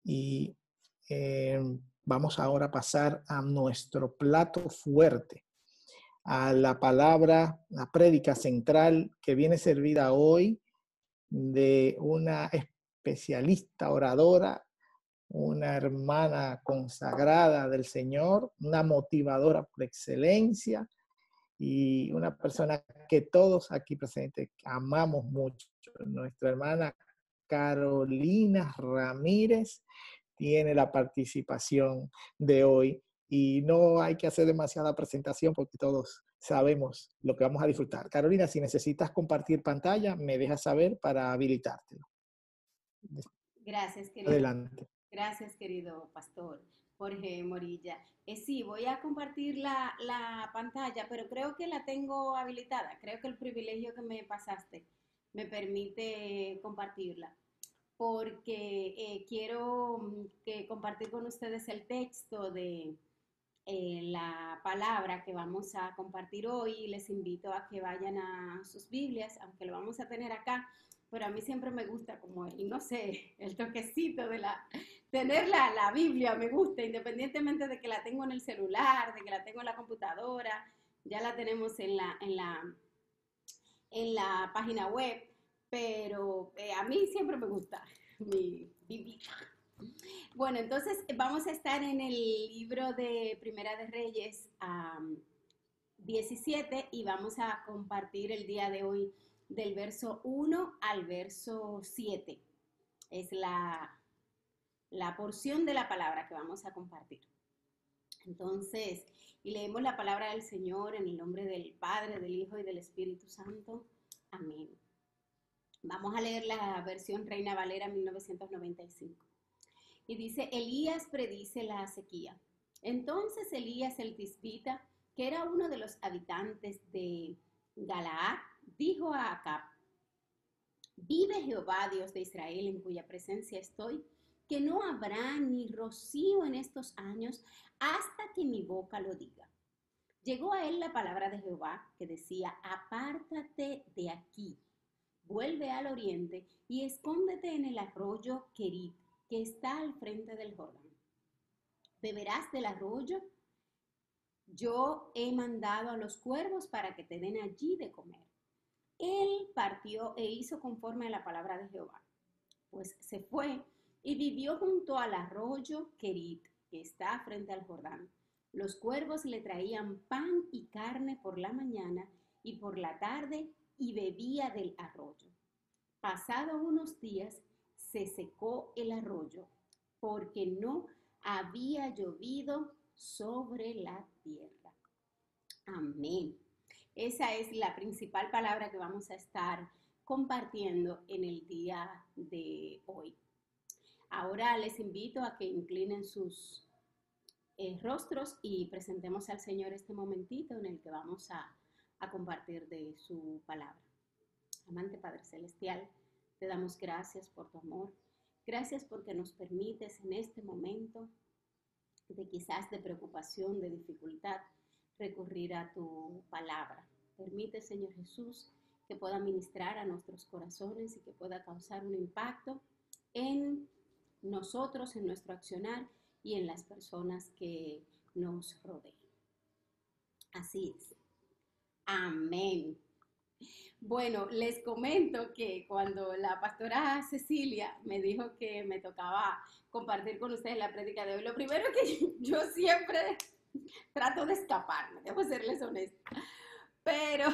y vamos ahora a pasar a nuestro plato fuerte, a la palabra, la prédica central que viene servida hoy de una especialista oradora, una hermana consagrada del Señor, una motivadora por excelencia y una persona que todos aquí presentes amamos mucho. Nuestra hermana Carolina Ramírez tiene la participación de hoy y no hay que hacer demasiada presentación porque todos sabemos lo que vamos a disfrutar. Carolina, si necesitas compartir pantalla, me dejas saber para habilitártelo. Gracias, querido. Adelante. Gracias, querido pastor Jorge Morilla. Sí, voy a compartir la pantalla, pero creo que la tengo habilitada. Creo que el privilegio que me pasaste me permite compartirla, porque quiero compartir con ustedes el texto de la palabra que vamos a compartir hoy. Les invito a que vayan a sus Biblias, aunque lo vamos a tener acá, pero a mí siempre me gusta como el, no sé, el toquecito de tener la Biblia, me gusta, independientemente de que la tengo en el celular, de que la tengo en la computadora, ya la tenemos en la página web, pero a mí siempre me gusta mi Biblia. Bueno, entonces vamos a estar en el libro de Primera de Reyes 17 y vamos a compartir el día de hoy del verso 1 al verso 7. Es la porción de la palabra que vamos a compartir. Entonces, y leemos la palabra del Señor en el nombre del Padre, del Hijo y del Espíritu Santo. Amén. Vamos a leer la versión Reina Valera 1995. Y dice, Elías predice la sequía. Entonces Elías el tisbita, que era uno de los habitantes de Galaad, dijo a Acab, vive Jehová, Dios de Israel, en cuya presencia estoy, que no habrá ni rocío en estos años hasta que mi boca lo diga. Llegó a él la palabra de Jehová que decía, apártate de aquí, vuelve al oriente y escóndete en el arroyo Querit, que está al frente del Jordán. Beberás del arroyo. Yo he mandado a los cuervos para que te den allí de comer. Él partió e hizo conforme a la palabra de Jehová. Pues se fue y vivió junto al arroyo Querit, que está frente al Jordán. Los cuervos le traían pan y carne por la mañana y por la tarde y bebía del arroyo. Pasado unos días, se secó el arroyo porque no había llovido sobre la tierra. Amén. Esa es la principal palabra que vamos a estar compartiendo en el día de hoy. Ahora les invito a que inclinen sus rostros y presentemos al Señor este momentito en el que vamos a compartir de su palabra. Amante Padre Celestial, te damos gracias por tu amor. Gracias porque nos permites en este momento de quizás de preocupación, de dificultad, recurrir a tu palabra. Permite, Señor Jesús, que pueda ministrar a nuestros corazones y que pueda causar un impacto en nosotros, en nuestro accionar y en las personas que nos rodean. Así es. Amén. Bueno, les comento que cuando la pastora Cecilia me dijo que me tocaba compartir con ustedes la prédica de hoy, lo primero que yo siempre trato de escaparme, debo serles honesta, pero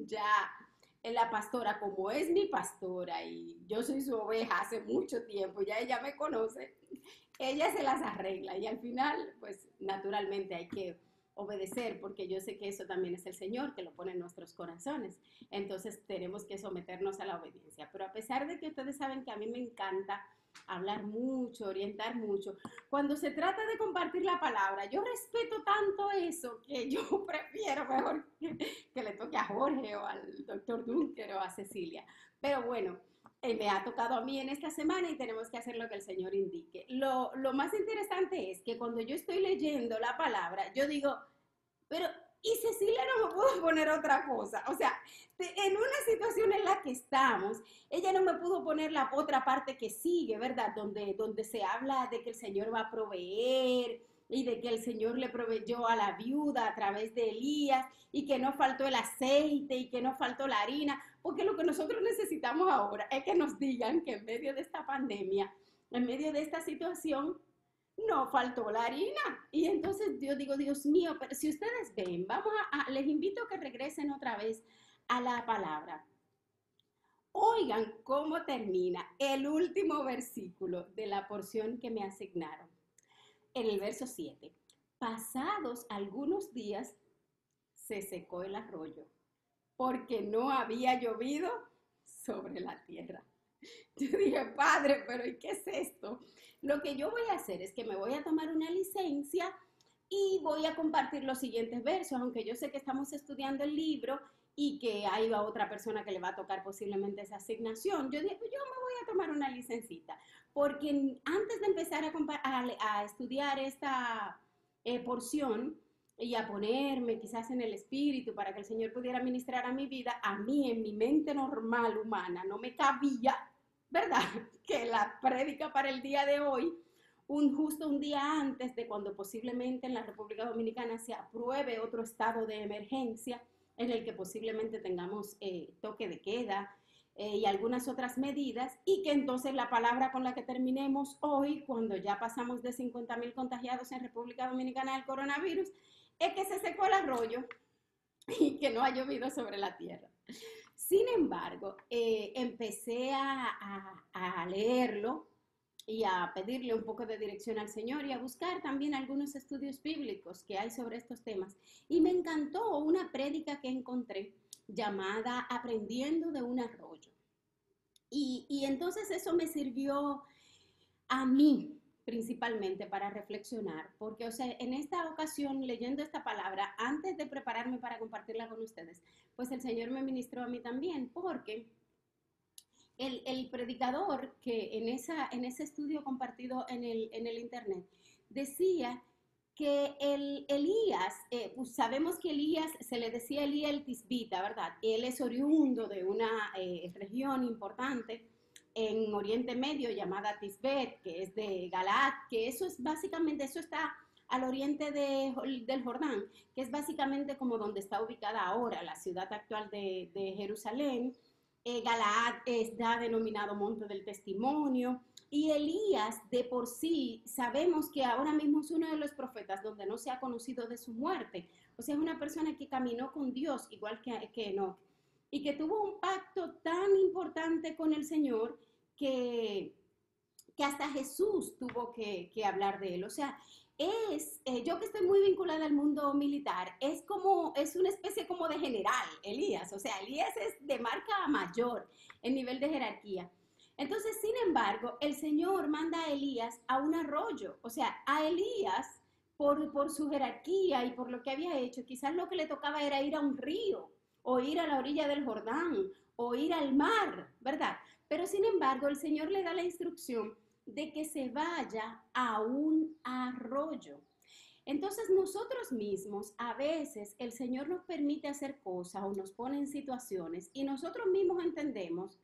ya la pastora, como es mi pastora y yo soy su oveja hace mucho tiempo, ya ella me conoce, ella se las arregla y al final, pues naturalmente hay que obedecer, porque yo sé que eso también es el Señor que lo pone en nuestros corazones. Entonces tenemos que someternos a la obediencia. Pero a pesar de que ustedes saben que a mí me encanta hablar mucho, orientar mucho, cuando se trata de compartir la palabra, yo respeto tanto eso que yo prefiero mejor que le toque a Jorge o al doctor Dunker o a Cecilia. Pero bueno, me ha tocado a mí en esta semana y tenemos que hacer lo que el Señor indique. Lo más interesante es que cuando yo estoy leyendo la palabra, yo digo, pero Y Cecilia no me pudo poner otra cosa. O sea, en una situación en la que estamos, ella no me pudo poner la otra parte que sigue, ¿verdad? Donde se habla de que el Señor va a proveer y de que el Señor le proveyó a la viuda a través de Elías y que no faltó el aceite y que no faltó la harina, porque lo que nosotros necesitamos ahora es que nos digan que en medio de esta pandemia, en medio de esta situación, no faltó la harina. Y entonces yo digo, Dios mío, pero si ustedes ven, les invito a que regresen otra vez a la palabra. Oigan cómo termina el último versículo de la porción que me asignaron. En el verso 7. Pasados algunos días se secó el arroyo porque no había llovido sobre la tierra. Yo dije, Padre, pero ¿y qué es esto? Lo que yo voy a hacer es que me voy a tomar una licencia y voy a compartir los siguientes versos, aunque yo sé que estamos estudiando el libro y que hay otra persona que le va a tocar posiblemente esa asignación. Yo dije, pues yo me voy a tomar una licencita, porque antes de empezar a estudiar esta porción, y a ponerme quizás en el espíritu para que el Señor pudiera ministrar a mi vida, a mí en mi mente normal humana no me cabía, ¿verdad? Que la prédica para el día de hoy, justo un día antes de cuando posiblemente en la República Dominicana se apruebe otro estado de emergencia en el que posiblemente tengamos toque de queda y algunas otras medidas, y que entonces la palabra con la que terminemos hoy, cuando ya pasamos de 50,000 contagiados en República Dominicana del coronavirus, es que se secó el arroyo y que no ha llovido sobre la tierra. Sin embargo, empecé a leerlo y a pedirle un poco de dirección al Señor y a buscar también algunos estudios bíblicos que hay sobre estos temas. Y me encantó una prédica que encontré llamada Aprendiendo de un arroyo. Y entonces eso me sirvió a mí principalmente para reflexionar, porque, o sea, en esta ocasión, leyendo esta palabra, antes de prepararme para compartirla con ustedes, pues el Señor me ministró a mí también, porque el predicador que en ese estudio compartido en el internet decía que Elías, pues sabemos que Elías se le decía Elías el Tisbita, ¿verdad? Él es oriundo de una región importante en Oriente Medio llamada Tisbet, que es de Galaad, que eso es básicamente, eso está al oriente del Jordán, que es básicamente como donde está ubicada ahora la ciudad actual de Jerusalén. Galaad está denominado Monte del Testimonio, y Elías de por sí sabemos que ahora mismo es uno de los profetas donde no se ha conocido de su muerte. O sea, es una persona que caminó con Dios igual que Enoch y que tuvo un pacto tan importante con el Señor que, que hasta Jesús tuvo que hablar de él. O sea, yo que estoy muy vinculada al mundo militar, es una especie como de general, Elías. O sea, Elías es de marca mayor en nivel de jerarquía. Entonces, sin embargo, el Señor manda a Elías a un arroyo. O sea, a Elías, por su jerarquía y por lo que había hecho, quizás lo que le tocaba era ir a un río, o ir a la orilla del Jordán, o ir al mar, ¿verdad? Pero sin embargo, el Señor le da la instrucción de que se vaya a un arroyo. Entonces nosotros mismos, a veces el Señor nos permite hacer cosas o nos pone en situaciones y nosotros mismos entendemos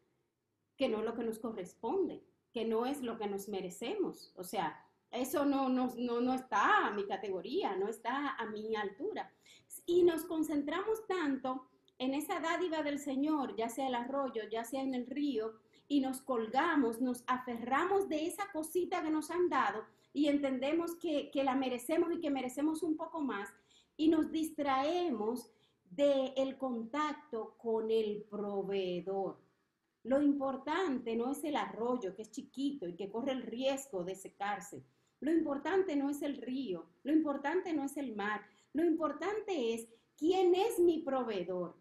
que no es lo que nos corresponde, que no es lo que nos merecemos. O sea, eso no está a mi categoría, no está a mi altura. Y nos concentramos tanto en esa dádiva del Señor, ya sea el arroyo, ya sea en el río, y nos colgamos, nos aferramos de esa cosita que nos han dado y entendemos que la merecemos y que merecemos un poco más, y nos distraemos del contacto con el proveedor. Lo importante no es el arroyo, que es chiquito y que corre el riesgo de secarse. Lo importante no es el río, lo importante no es el mar, lo importante es quién es mi proveedor.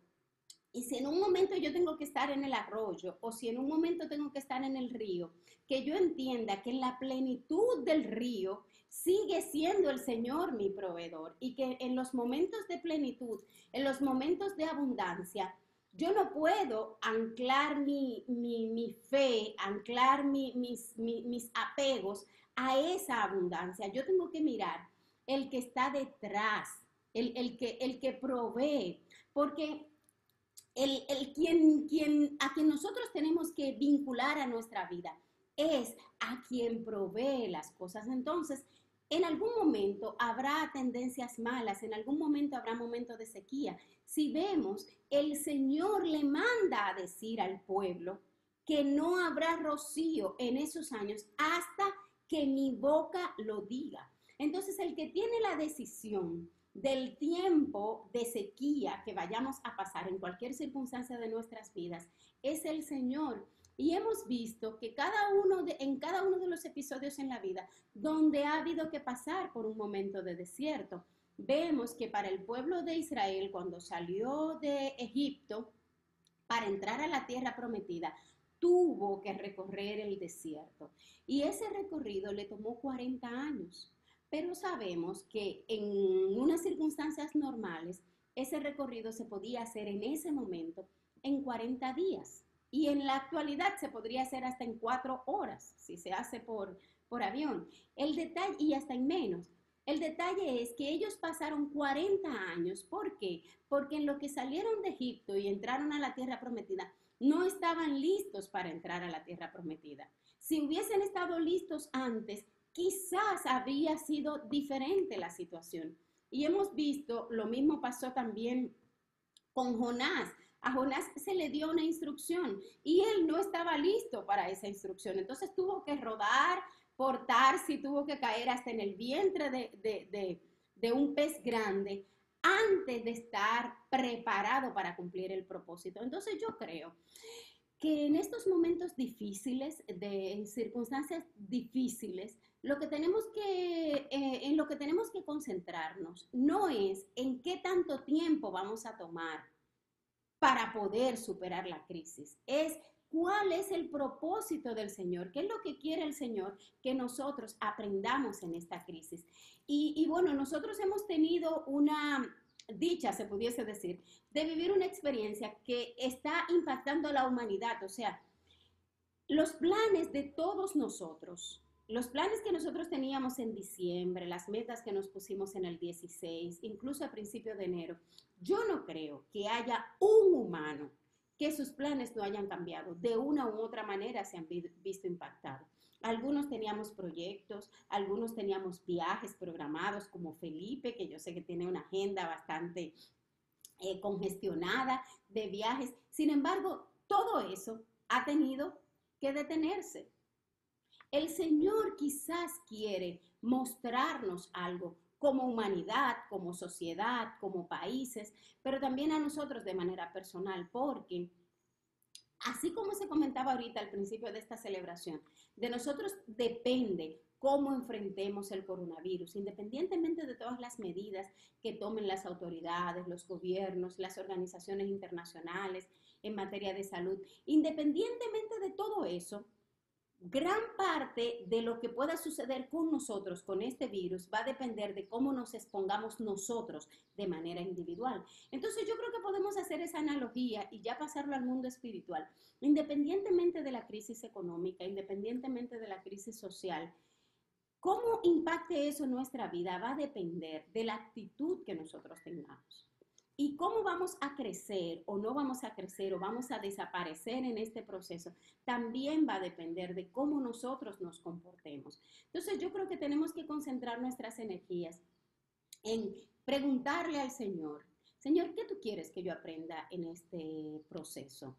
Y si en un momento yo tengo que estar en el arroyo o si en un momento tengo que estar en el río, que yo entienda que en la plenitud del río sigue siendo el Señor mi proveedor, y que en los momentos de plenitud, en los momentos de abundancia, yo no puedo anclar mi fe, anclar mis apegos a esa abundancia. Yo tengo que mirar el que está detrás, el que provee, porque a quien nosotros tenemos que vincular a nuestra vida es a quien provee las cosas. Entonces, en algún momento habrá tendencias malas, en algún momento habrá momentos de sequía. Si vemos, el Señor le manda a decir al pueblo que no habrá rocío en esos años hasta que mi boca lo diga. Entonces, el que tiene la decisión del tiempo de sequía que vayamos a pasar en cualquier circunstancia de nuestras vidas es el Señor. Y hemos visto que en cada uno de los episodios en la vida donde ha habido que pasar por un momento de desierto, vemos que para el pueblo de Israel, cuando salió de Egipto para entrar a la tierra prometida, tuvo que recorrer el desierto. Y ese recorrido le tomó 40 años. Pero sabemos que en unas circunstancias normales, ese recorrido se podía hacer en ese momento en 40 días. Y en la actualidad se podría hacer hasta en 4 horas, si se hace por avión. El detalle, y hasta en menos. El detalle es que ellos pasaron 40 años. ¿Por qué? Porque en lo que salieron de Egipto y entraron a la tierra prometida, no estaban listos para entrar a la tierra prometida. Si hubiesen estado listos antes, quizás habría sido diferente la situación. Y hemos visto, lo mismo pasó también con Jonás. A Jonás se le dio una instrucción y él no estaba listo para esa instrucción. Entonces tuvo que rodar por Tarsis, tuvo que caer hasta en el vientre de un pez grande antes de estar preparado para cumplir el propósito. Entonces yo creo que en estos momentos difíciles, en circunstancias difíciles, en lo que tenemos que concentrarnos no es en qué tanto tiempo vamos a tomar para poder superar la crisis, es cuál es el propósito del Señor, qué es lo que quiere el Señor que nosotros aprendamos en esta crisis. Y bueno, nosotros hemos tenido una dicha, se pudiese decir, de vivir una experiencia que está impactando a la humanidad. O sea, los planes de todos nosotros, los planes que nosotros teníamos en diciembre, las metas que nos pusimos en el 16, incluso a principios de enero, yo no creo que haya un humano que sus planes no hayan cambiado. De una u otra manera se han visto impactados. Algunos teníamos proyectos, algunos teníamos viajes programados, como Felipe, que yo sé que tiene una agenda bastante congestionada de viajes. Sin embargo, todo eso ha tenido que detenerse. El Señor quizás quiere mostrarnos algo como humanidad, como sociedad, como países, pero también a nosotros de manera personal, porque así como se comentaba ahorita al principio de esta celebración, de nosotros depende cómo enfrentemos el coronavirus, independientemente de todas las medidas que tomen las autoridades, los gobiernos, las organizaciones internacionales en materia de salud. Independientemente de todo eso, gran parte de lo que pueda suceder con nosotros, con este virus, va a depender de cómo nos expongamos nosotros de manera individual. Entonces yo creo que podemos hacer esa analogía y ya pasarlo al mundo espiritual. Independientemente de la crisis económica, independientemente de la crisis social, cómo impacte eso en nuestra vida va a depender de la actitud que nosotros tengamos. Y cómo vamos a crecer o no vamos a crecer o vamos a desaparecer en este proceso también va a depender de cómo nosotros nos comportemos. Entonces yo creo que tenemos que concentrar nuestras energías en preguntarle al Señor, Señor, ¿qué tú quieres que yo aprenda en este proceso?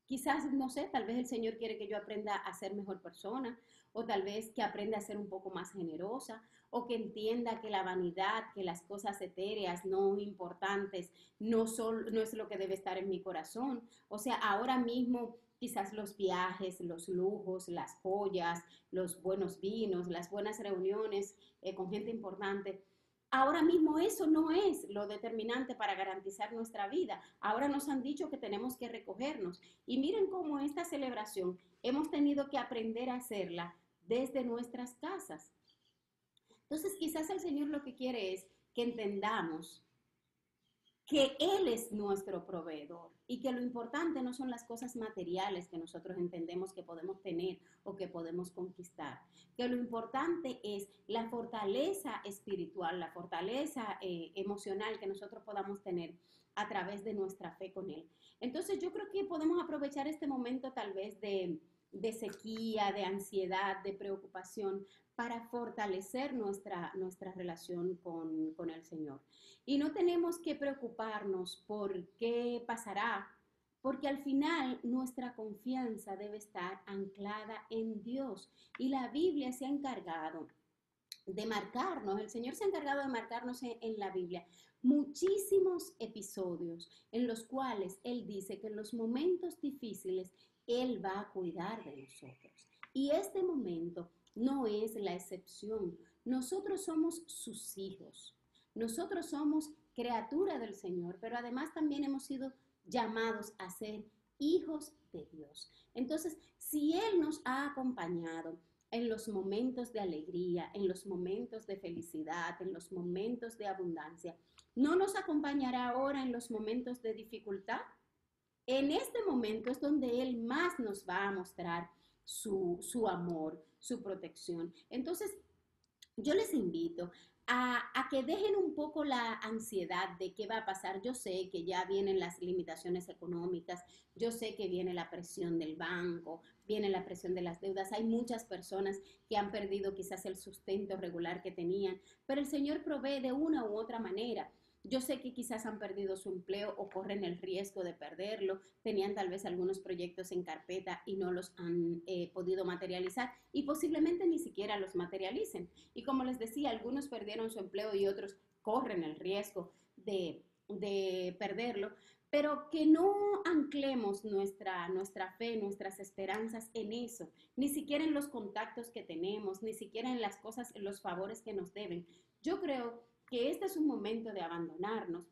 Quizás, no sé, tal vez el Señor quiere que yo aprenda a ser mejor persona, o tal vez que aprenda a ser un poco más generosa, o que entienda que la vanidad, que las cosas etéreas, no importantes, no es lo que debe estar en mi corazón. O sea, ahora mismo quizás los viajes, los lujos, las joyas, los buenos vinos, las buenas reuniones con gente importante, ahora mismo eso no es lo determinante para garantizar nuestra vida. Ahora nos han dicho que tenemos que recogernos. Y miren cómo esta celebración hemos tenido que aprender a hacerla desde nuestras casas. Entonces, quizás el Señor lo que quiere es que entendamos que Él es nuestro proveedor y que lo importante no son las cosas materiales que nosotros entendemos que podemos tener o que podemos conquistar, que lo importante es la fortaleza espiritual, la fortaleza emocional que nosotros podamos tener a través de nuestra fe con Él. Entonces yo creo que podemos aprovechar este momento tal vez de sequía, de ansiedad, de preocupación, para fortalecer nuestra relación con el Señor. Y no tenemos que preocuparnos por qué pasará, porque al final nuestra confianza debe estar anclada en Dios. Y la Biblia se ha encargado de marcarnos, el Señor se ha encargado de marcarnos en la Biblia muchísimos episodios en los cuales Él dice que en los momentos difíciles Él va a cuidar de nosotros. Y este momento no es la excepción. Nosotros somos sus hijos. Nosotros somos criatura del Señor, pero además también hemos sido llamados a ser hijos de Dios. Entonces, si Él nos ha acompañado en los momentos de alegría, en los momentos de felicidad, en los momentos de abundancia, ¿no nos acompañará ahora en los momentos de dificultad? En este momento es donde Él más nos va a mostrar su amor, su protección. Entonces, yo les invito a que dejen un poco la ansiedad de qué va a pasar. Yo sé que ya vienen las limitaciones económicas, yo sé que viene la presión del banco, viene la presión de las deudas. Hay muchas personas que han perdido quizás el sustento regular que tenían, pero el Señor provee de una u otra manera. Yo sé que quizás han perdido su empleo o corren el riesgo de perderlo, tenían tal vez algunos proyectos en carpeta y no los han podido materializar y posiblemente ni siquiera los materialicen. Y como les decía, algunos perdieron su empleo y otros corren el riesgo de perderlo, pero que no anclemos nuestra fe, nuestras esperanzas en eso, ni siquiera en los contactos que tenemos, ni siquiera en las cosas, en los favores que nos deben. Yo creo que este es un momento de abandonarnos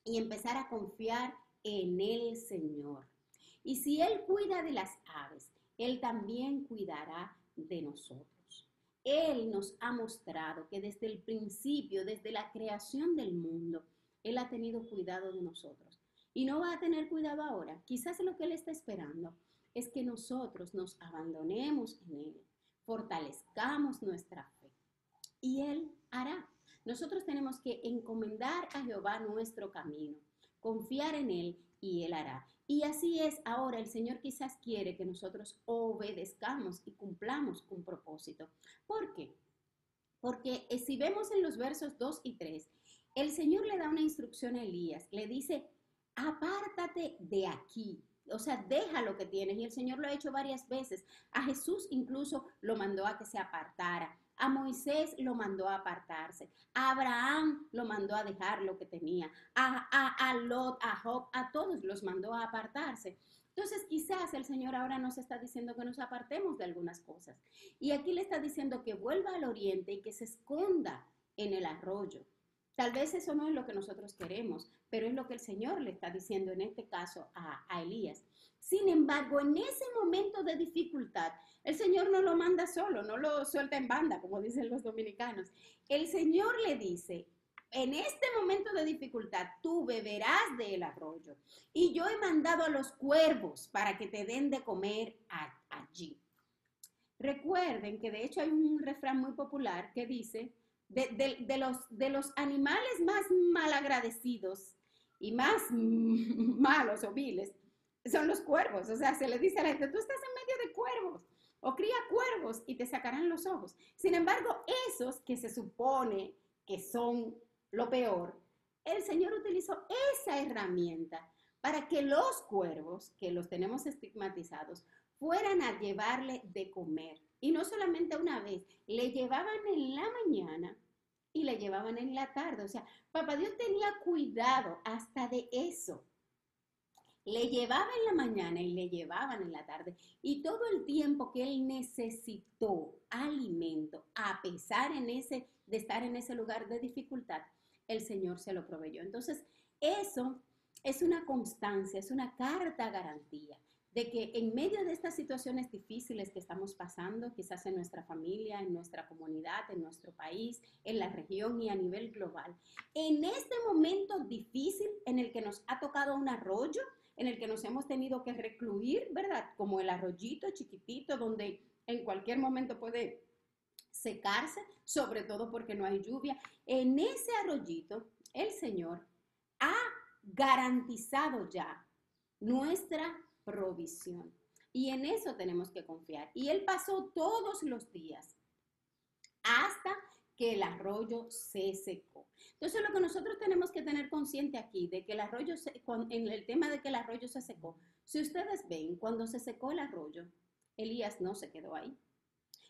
y empezar a confiar en el Señor. Y si Él cuida de las aves, Él también cuidará de nosotros. Él nos ha mostrado que desde el principio, desde la creación del mundo, Él ha tenido cuidado de nosotros. Y no va a tener cuidado ahora. Quizás lo que Él está esperando es que nosotros nos abandonemos en Él, fortalezcamos nuestra fe. Y Él hará. Nosotros tenemos que encomendar a Jehová nuestro camino, confiar en Él y Él hará. Y así es ahora, el Señor quizás quiere que nosotros obedezcamos y cumplamos un propósito. ¿Por qué? Porque si vemos en los versos 2 y 3, el Señor le da una instrucción a Elías, le dice, apártate de aquí. O sea, deja lo que tienes. Y el Señor lo ha hecho varias veces. A Jesús incluso lo mandó a que se apartara. A Moisés lo mandó a apartarse. A Abraham lo mandó a dejar lo que tenía. A Lot, a Job, a todos los mandó a apartarse. Entonces quizás el Señor ahora nos está diciendo que nos apartemos de algunas cosas. Y aquí le está diciendo que vuelva al oriente y que se esconda en el arroyo. Tal vez eso no es lo que nosotros queremos, pero es lo que el Señor le está diciendo en este caso a Elías. Sin embargo, en ese momento de dificultad, el Señor no lo manda solo, no lo suelta en banda, como dicen los dominicanos. El Señor le dice, en este momento de dificultad, tú beberás del arroyo. Y yo he mandado a los cuervos para que te den de comer allí. Recuerden que de hecho hay un refrán muy popular que dice, de los animales más malagradecidos y más malos o viles, son los cuervos. O sea, se le dice a la gente, tú estás en medio de cuervos, o cría cuervos y te sacarán los ojos. Sin embargo, esos que se supone que son lo peor, el Señor utilizó esa herramienta para que los cuervos, que los tenemos estigmatizados, fueran a llevarle de comer. Y no solamente una vez, le llevaban en la mañana y le llevaban en la tarde. O sea, Papá Dios tenía cuidado hasta de eso. Le llevaba en la mañana y le llevaban en la tarde. Y todo el tiempo que él necesitó alimento, a pesar de estar en ese lugar de dificultad, el Señor se lo proveyó. Entonces, eso es una constancia, es una carta garantía de que en medio de estas situaciones difíciles que estamos pasando, quizás en nuestra familia, en nuestra comunidad, en nuestro país, en la región y a nivel global, en este momento difícil en el que nos ha tocado un arroyo, en el que nos hemos tenido que recluir, ¿verdad? Como el arroyito chiquitito donde en cualquier momento puede secarse, sobre todo porque no hay lluvia. En ese arroyito, el Señor ha garantizado ya nuestra provisión. Y en eso tenemos que confiar. Y Él pasó todos los días hasta que el arroyo se secó. Entonces, lo que nosotros tenemos que tener consciente aquí, de que el arroyo, en el tema de que el arroyo se secó, si ustedes ven, cuando se secó el arroyo, Elías no se quedó ahí.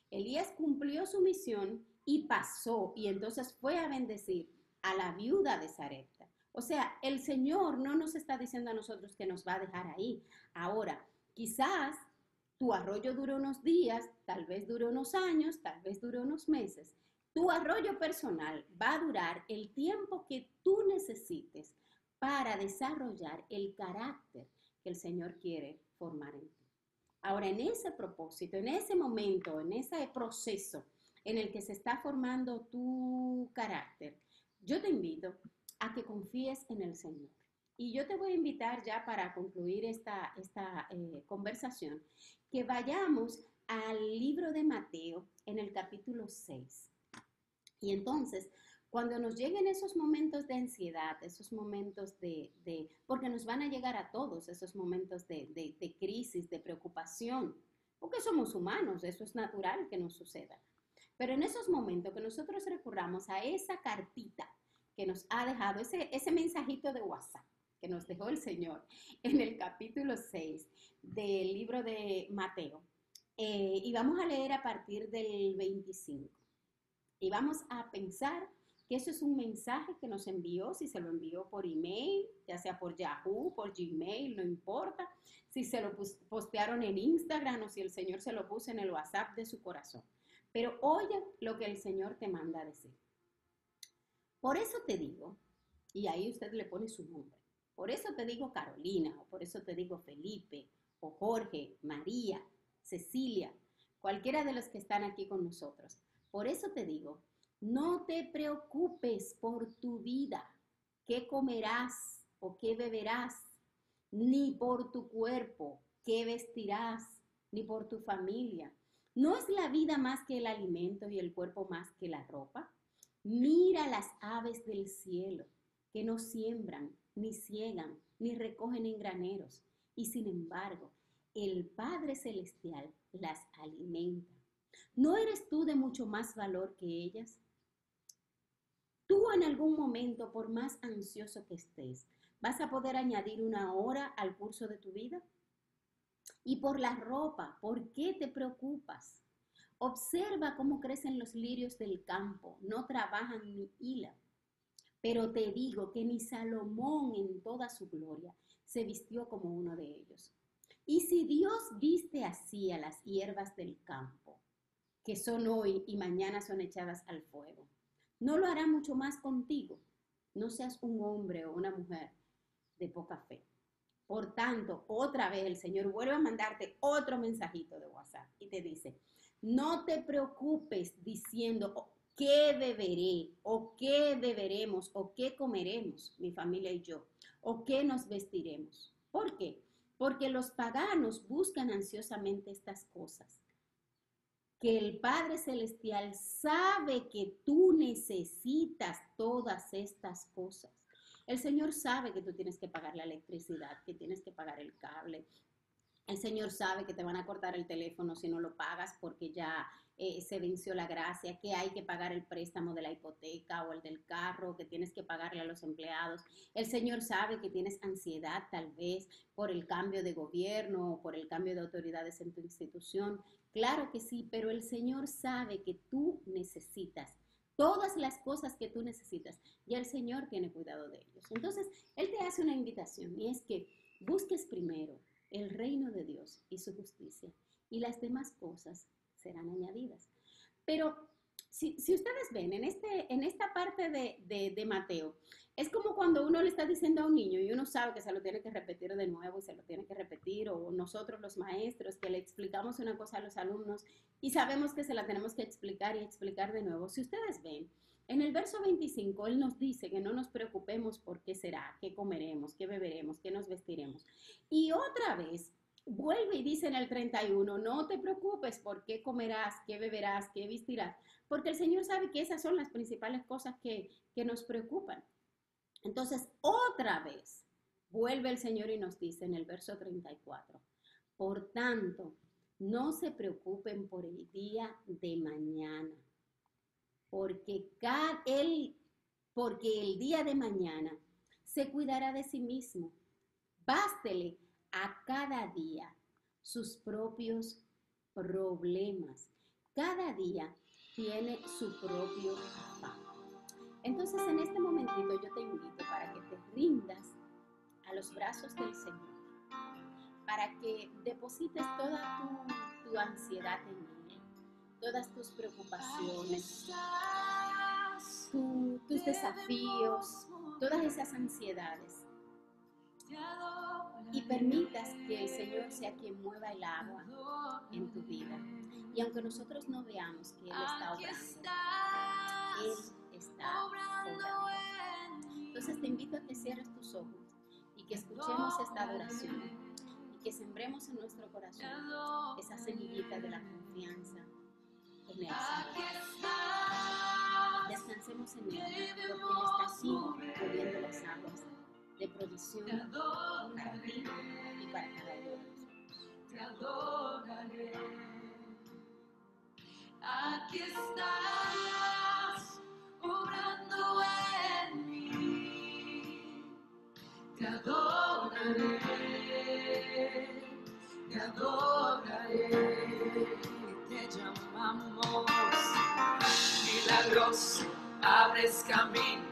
Elías cumplió su misión y pasó, y entonces fue a bendecir a la viuda de Sarepta. O sea, el Señor no nos está diciendo a nosotros que nos va a dejar ahí. Ahora, quizás tu arroyo duró unos días, tal vez duró unos años, tal vez duró unos meses. Tu arroyo personal va a durar el tiempo que tú necesites para desarrollar el carácter que el Señor quiere formar en ti. Ahora, en ese propósito, en ese momento, en ese proceso en el que se está formando tu carácter, yo te invito a que confíes en el Señor. Y yo te voy a invitar ya para concluir esta conversación, que vayamos al libro de Mateo en el capítulo 6. Y entonces, cuando nos lleguen esos momentos de ansiedad, esos momentos porque nos van a llegar a todos esos momentos de crisis, de preocupación, porque somos humanos, eso es natural que nos suceda. Pero en esos momentos que nosotros recurramos a esa cartita que nos ha dejado, ese mensajito de WhatsApp que nos dejó el Señor en el capítulo 6 del libro de Mateo, y vamos a leer a partir del 25. Y vamos a pensar que eso es un mensaje que nos envió, si se lo envió por email, ya sea por Yahoo, por Gmail, no importa, si se lo postearon en Instagram o si el Señor se lo puso en el WhatsApp de su corazón. Pero oye lo que el Señor te manda a decir. Por eso te digo, y ahí usted le pone su nombre, por eso te digo Carolina, o por eso te digo Felipe, o Jorge, María, Cecilia, cualquiera de los que están aquí con nosotros. Por eso te digo, no te preocupes por tu vida, qué comerás o qué beberás, ni por tu cuerpo, qué vestirás, ni por tu familia. ¿No es la vida más que el alimento y el cuerpo más que la ropa? Mira las aves del cielo, que no siembran, ni ciegan, ni recogen en graneros, y sin embargo, el Padre Celestial las alimenta. ¿No eres tú de mucho más valor que ellas? Tú en algún momento, por más ansioso que estés, ¿vas a poder añadir una hora al curso de tu vida? Y por la ropa, ¿por qué te preocupas? Observa cómo crecen los lirios del campo, no trabajan ni hilan. Pero te digo que ni Salomón en toda su gloria se vistió como uno de ellos. Y si Dios viste así a las hierbas del campo, que son hoy y mañana son echadas al fuego, ¿no lo hará mucho más contigo? No seas un hombre o una mujer de poca fe. Por tanto, otra vez el Señor vuelve a mandarte otro mensajito de WhatsApp y te dice, no te preocupes diciendo qué beberé o qué beberemos o qué comeremos, mi familia y yo, o qué nos vestiremos. ¿Por qué? Porque los paganos buscan ansiosamente estas cosas, que el Padre Celestial sabe que tú necesitas todas estas cosas. El Señor sabe que tú tienes que pagar la electricidad, que tienes que pagar el cable. El Señor sabe que te van a cortar el teléfono si no lo pagas porque ya se venció la gracia, que hay que pagar el préstamo de la hipoteca o el del carro, que tienes que pagarle a los empleados. El Señor sabe que tienes ansiedad tal vez por el cambio de gobierno o por el cambio de autoridades en tu institución. Claro que sí, pero el Señor sabe que tú necesitas todas las cosas que tú necesitas y el Señor tiene cuidado de ellos. Entonces, Él te hace una invitación y es que busques primero el reino de Dios y su justicia, y las demás cosas serán añadidas. Pero si ustedes ven en esta parte de Mateo, es como cuando uno le está diciendo a un niño y uno sabe que se lo tiene que repetir de nuevo y se lo tiene que repetir, o nosotros los maestros que le explicamos una cosa a los alumnos y sabemos que se la tenemos que explicar y explicar de nuevo. Si ustedes ven, en el verso 25, Él nos dice que no nos preocupemos por qué será, qué comeremos, qué beberemos, qué nos vestiremos. Y otra vez, vuelve y dice en el 31, no te preocupes por qué comerás, qué beberás, qué vestirás, porque el Señor sabe que esas son las principales cosas que nos preocupan. Entonces, otra vez, vuelve el Señor y nos dice en el verso 34, por tanto, no se preocupen por el día de mañana, porque el día de mañana se cuidará de sí mismo. Bástele a cada día sus propios problemas. Cada día tiene su propio afán. Entonces, en este momentito yo te invito para que te rindas a los brazos del Señor, para que deposites toda tu ansiedad en Él, todas tus preocupaciones, tus desafíos, todas esas ansiedades, y permitas que el Señor sea quien mueva el agua en tu vida. Y aunque nosotros no veamos que Él está obrando, Él está obrando. Entonces te invito a que cierres tus ojos y que escuchemos esta adoración y que sembremos en nuestro corazón esa semillita de la confianza en el Señor. Descansemos en Él, porque Él está aquí moviendo las aguas de provisión para ti y para cada uno de nosotros. Te adoraré. Aquí estás, obrando en mí. Te adoraré, te adoraré. Te llamamos milagroso, abres camino,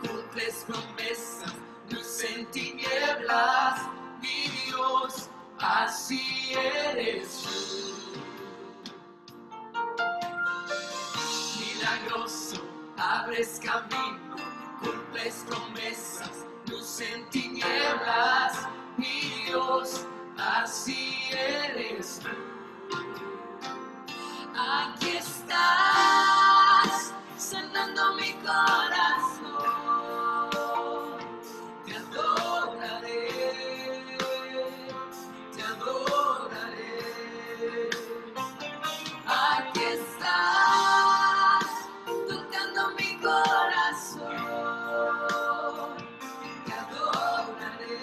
cumples promesas, luz en tinieblas, mi Dios, así eres tú. Milagroso, abres camino, cumples promesas, luz en tinieblas, mi Dios, así eres tú. Aquí estás, sanando mi corazón. Te adoraré, te adoraré. Aquí estás, tocando mi corazón. Te adoraré,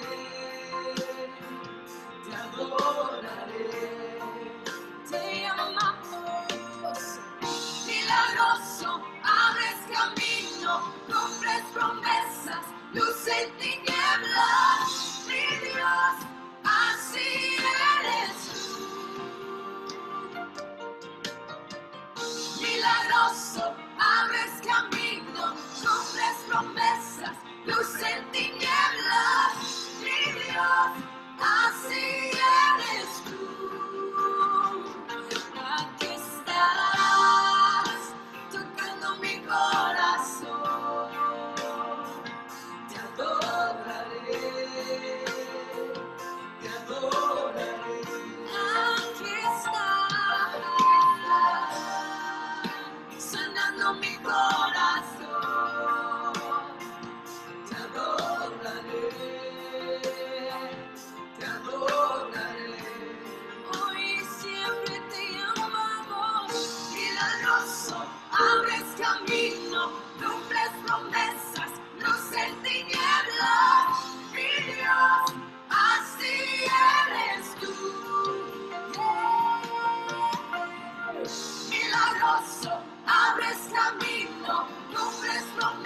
te adoraré. Te amamos, milagroso, abres camino, cumples promesas, luz en tinieblas, mi Dios, así eres tú. Milagroso, abres camino, cumples promesas, luz en tinieblas, mi Dios, así eres tú. Aquí estás, tocando mi corazón. Te adoraré, te adoraré. Aquí estás, sanando mi corazón. Te adoraré, te adoraré. Hoy y siempre te amamos, milagroso, abres camino, cumples promesas, luz en tinieblas, mi Dios, así eres tú. Milagroso, abres camino, cumples promesas,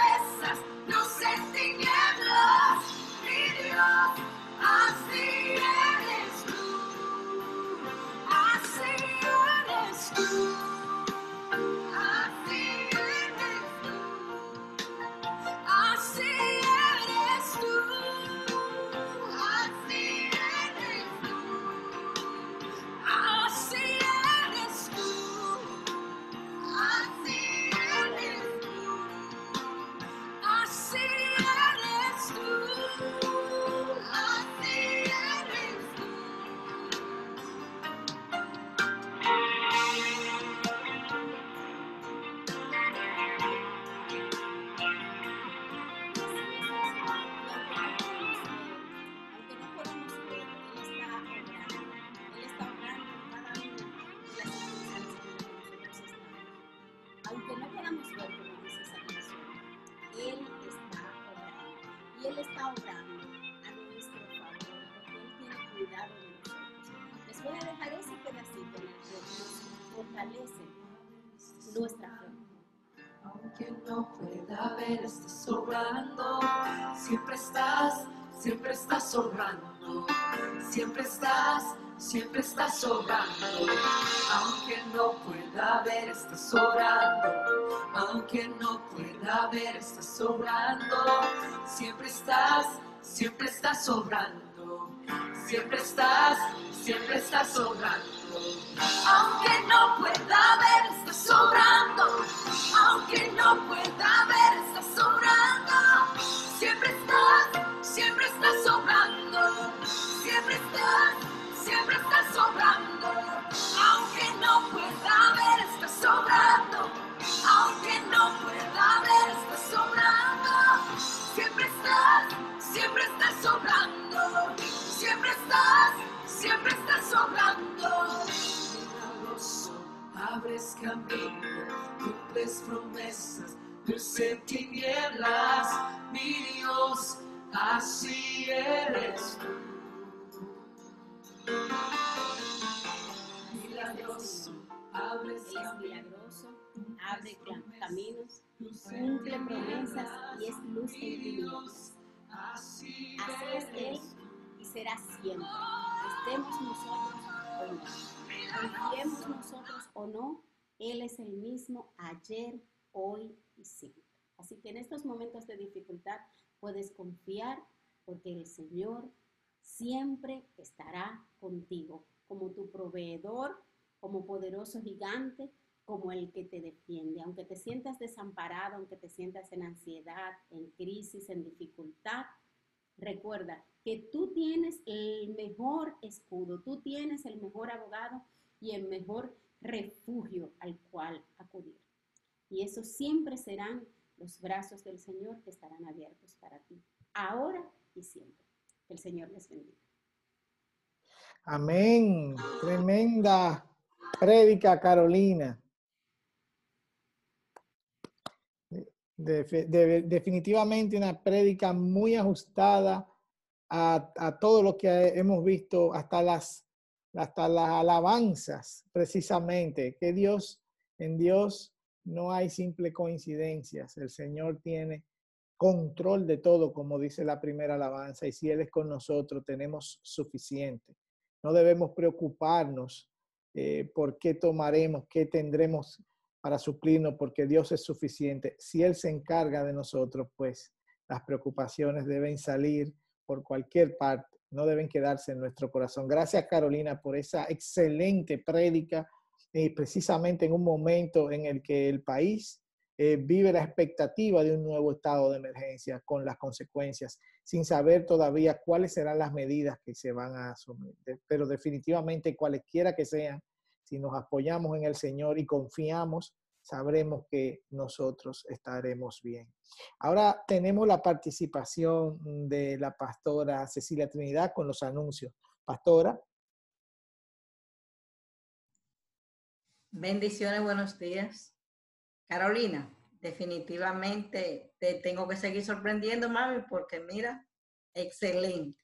podamos ver, como dice esa canción, Él está obrando. Y Él está obrando a nuestro favor, porque Él tiene cuidado de nosotros. Les voy a dejar ese pedacito en el que nos fortalece nuestra fe. Aunque no pueda ver, estás sobrando. Siempre estás sobrando. Siempre estás sobrando. Aunque no pueda ver, estás sobrando. Aunque no pueda ver, estás sobrando. Siempre estás sobrando. Siempre estás sobrando. Aunque no pueda ver, estás sobrando. Aunque no pueda ver, estás sobrando. Siempre estás sobrando. Siempre estás sobrando. Aunque no pueda ver, estás sobrando. Aunque no pueda ver, estás sobrando. Siempre estás sobrando. Siempre estás sobrando. Milagroso, abres camino, cumples promesas, luz en tinieblas, mi Dios, así eres tú. Milagroso, abres Él es camino, milagroso, abre caminos, cumple promesas y es luz en tinieblas. así Así es Él y será siempre. Estemos nosotros o no. Confiemos nosotros o no, Él es el mismo ayer, hoy y siempre. Así que en estos momentos de dificultad puedes confiar porque el Señor siempre estará contigo como tu proveedor, como poderoso gigante, como el que te defiende. Aunque te sientas desamparado, aunque te sientas en ansiedad, en crisis, en dificultad, recuerda que tú tienes el mejor escudo, tú tienes el mejor abogado y el mejor refugio al cual acudir. Y esos siempre serán los brazos del Señor que estarán abiertos para ti, ahora y siempre. Que el Señor les bendiga. Amén. Tremenda prédica, Carolina. Definitivamente una prédica muy ajustada a todo lo que hemos visto, hasta las alabanzas, precisamente, que en Dios no hay simple coincidencias. El Señor tiene control de todo, como dice la primera alabanza, y si Él es con nosotros, tenemos suficiente. No debemos preocuparnos por qué tomaremos, qué tendremos para suplirnos, porque Dios es suficiente. Si Él se encarga de nosotros, pues las preocupaciones deben salir por cualquier parte, no deben quedarse en nuestro corazón. Gracias, Carolina, por esa excelente prédica, precisamente en un momento en el que el país vive la expectativa de un nuevo estado de emergencia con las consecuencias, sin saber todavía cuáles serán las medidas que se van a asumir. Pero definitivamente, cualesquiera que sean, si nos apoyamos en el Señor y confiamos, sabremos que nosotros estaremos bien. Ahora tenemos la participación de la pastora Cecilia Trinidad con los anuncios. Pastora. Bendiciones, buenos días. Carolina, definitivamente te tengo que seguir sorprendiendo, mami, porque mira, excelente.